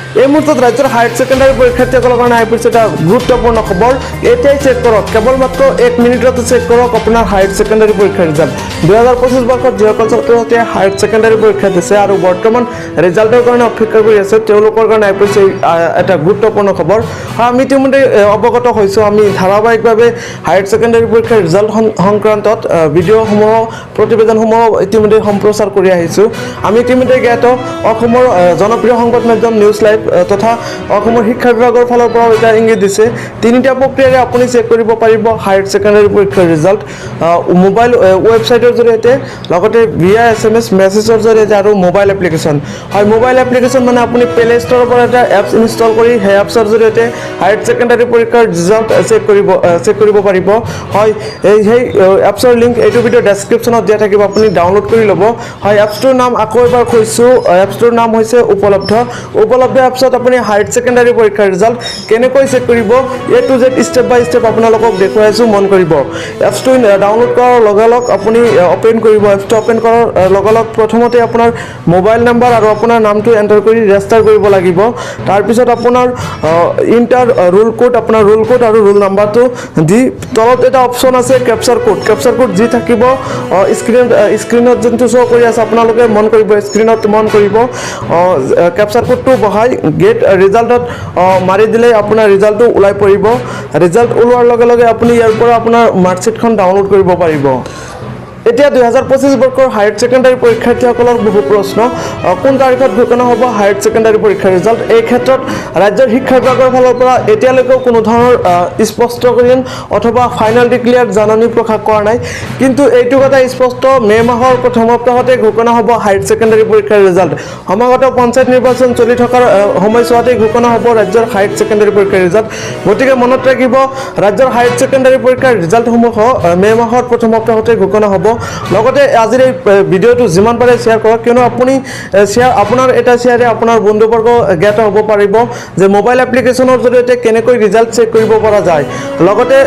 এই মুহূৰ্তত ৰাজ্যৰ হায়াৰ ছেকেণ্ডাৰী পৰীক্ষাৰ্থীসকলৰ কাৰণে আহি পৰিছে এটা গুৰুত্বপূৰ্ণ খবৰ। এতিয়াই চেক কৰক, কেৱল মাত্ৰ 1 মিনিটতে চেক কৰক আপোনাৰ হায়াৰ ছেকেণ্ডাৰী পৰীক্ষাৰ ৰিজাল্ট। 2025 বৰ্ষত যিসকল ছাত্ৰ ছাত্ৰীয়ে হায়াৰ ছেকেণ্ডাৰী পৰীক্ষা দিছে আৰু বৰ্তমান ৰিজাল্টৰ কাৰণে অপেক্ষা কৰি আছে, তেওঁলোকৰ কাৰণে আহি পৰিছে এটা গুৰুত্বপূৰ্ণ খবৰ। আমি ইতিমধ্যে অৱগত হৈছোঁ, আমি ধাৰাবাহিকভাৱে হায়াৰ ছেকেণ্ডাৰী পৰীক্ষাৰ ৰিজাল্ট সংক্ৰান্তত ভিডিঅ'সমূহ প্ৰতিবেদনসমূহ ইতিমধ্যে সম্প্ৰচাৰ কৰি আহিছোঁ। আমি ইতিমধ্যে জ্ঞাত অসমৰ জনপ্ৰিয় সংবাদ মাধ্যম নিউজ লাইভ তথা অসমৰ শিক্ষা বিভাগৰ ফালৰ পৰাও এটা ইংগিত দিছে। 3টা প্ৰক্ৰিয়াৰে আপুনি চেক কৰিব পাৰিব হায়াৰ ছেকেণ্ডাৰী পৰীক্ষাৰ ৰিজাল্ট। মোবাইল ৱেবছাইটৰ জৰিয়তে, লগতে ভিয়া SMS মেছেজৰ জৰিয়তে আৰু মোবাইল এপ্লিকেশ্যন। হয়, মোবাইল এপ্লিকেশ্যন মানে আপুনি প্লে ষ্টৰৰ পৰা এটা এপছ ইনষ্টল কৰি সেই এপছৰ জৰিয়তে হায়াৰ ছেকেণ্ডাৰী পৰীক্ষাৰ ৰিজাল্ট চেক কৰিব পাৰিব। হয়, সেই এপছৰ লিংক এইটো ভিডিঅ' ডেছক্ৰিপশ্যনত দিয়া থাকিব, আপুনি ডাউনলোড কৰি ল'ব। হয়, এপছটোৰ নাম আকৌ এবাৰ কৈছোঁ, এপছটোৰ নাম হৈছে উপলব্ধ এপছত আপুনি হায়াৰ ছেকেণ্ডাৰী পৰীক্ষাৰ ৰিজাল্ট কেনেকৈ চেক কৰিব, A to Z step by step আপোনালোকক দেখুৱাই আছোঁ, মন কৰিব। এপছটো ডাউনলোড কৰাৰ লগে লগে আপুনি অ'পেন কৰিব। এপছটো অ'পেন কৰাৰ লগে লগে প্ৰথমতে আপোনাৰ মোবাইল নাম্বাৰ আৰু আপোনাৰ নামটো এণ্টাৰ কৰি ৰেজিষ্টাৰ কৰিব লাগিব। তাৰপিছত আপোনাৰ ইণ্টাৰ ৰোল কোড, আপোনাৰ ৰোল কোড আৰু ৰোল নাম্বাৰটো দি তলত এটা অপশ্যন আছে কেপচাৰ কোড যি থাকিব স্ক্ৰীনত যোনটো শ্ব' কৰি আছে আপোনালোকে মন কৰিব, স্ক্ৰীনত মন কৰিব। কেপচাৰ কোডটো বহাই গেট ৰিজাল্টত মাৰি দিলে আপোনাৰ ৰিজাল্টটো ওলাই পৰিব। ৰিজাল্ট ওলোৱাৰ লগে লগে আপুনি ইয়াৰ পৰা আপোনাৰ মাৰ্কশ্বিটখন ডাউনলোড কৰিব পাৰিব। এতিয়া 2025 বৰ্ষৰ হায়াৰ ছেকেণ্ডাৰী পৰীক্ষাৰ্থীসকলৰ বহু প্ৰশ্ন, কোন তাৰিখত ঘোষণা হ'ব হায়াৰ ছেকেণ্ডাৰী পৰীক্ষাৰ ৰিজাল্ট। এই ক্ষেত্ৰত ৰাজ্যৰ শিক্ষা বিভাগৰ ফালৰ পৰা এতিয়ালৈকেও কোনো ধৰণৰ স্পষ্টীকৰণ অথবা ফাইনেল ডিক্লেয়াৰ জাননী প্ৰকাশ কৰা নাই। কিন্তু এইটো কথা স্পষ্ট, মে' মাহৰ প্ৰথম সপ্তাহতে ঘোষণা হ'ব হায়াৰ ছেকেণ্ডাৰী পৰীক্ষাৰ ৰিজাল্ট। সমাগত পঞ্চায়ত নিৰ্বাচন চলি থকাৰ সময়ছোৱাতেই ঘোষণা হ'ব ৰাজ্যৰ হায়াৰ ছেকেণ্ডাৰী পৰীক্ষাৰ ৰিজাল্ট। গতিকে মনত ৰাখিব, ৰাজ্যৰ হায়াৰ ছেকেণ্ডাৰী পৰীক্ষাৰ ৰিজাল্টসমূহ মে' মাহৰ প্ৰথম সপ্তাহতে ঘোষণা হ'ব। লগতে আজিৰ এই ভিডিঅ'টো যিমান পাৰে শ্বেয়াৰ কৰক, কিয়নো আপোনাৰ এটা শ্বেয়াৰে আপোনাৰ বন্ধুবৰ্গ জ্ঞাত হ'ব পাৰিব যে মোবাইল এপ্লিকেশ্যনৰ জৰিয়তে কেনেকৈ ৰিজাল্ট চেক কৰিব পৰা যায়। লগতে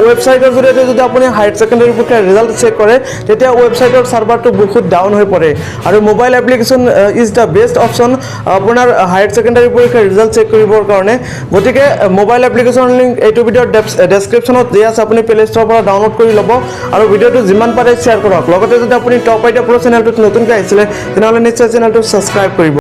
ৱেবছাইটৰ জৰিয়তে যদি আপুনি হায়াৰ ছেকেণ্ডাৰী পৰীক্ষাৰ ৰিজাল্ট চেক কৰে, তেতিয়া ৱেবছাইটৰ ছাৰ্ভাৰটো বহুত ডাউন হৈ পৰে। আৰু mobile application is the best option আপোনাৰ হায়াৰ ছেকেণ্ডাৰী পৰীক্ষাৰ ৰিজাল্ট চেক কৰিবৰ কাৰণে। গতিকে মোবাইল এপ্লিকেশ্যনৰ লিংক এইটো ভিডিঅ'ৰ ডেছক্ৰিপশ্যনত দিয়া আছে, আপুনি প্লে ষ্টৰৰ পৰা ডাউনলোড কৰি ল'ব আৰু ভিডিঅ'টো যিমান পাৰে শ্বেয়াৰ কৰক। লগতে যদি আপুনি টপ আইডিয়া প্ৰ চেনেলটোত নতুনকৈ আহিছিলে, তেনেহ'লে নিশ্চয় চেনেলটো ছাবস্ক্ৰাইব কৰিব।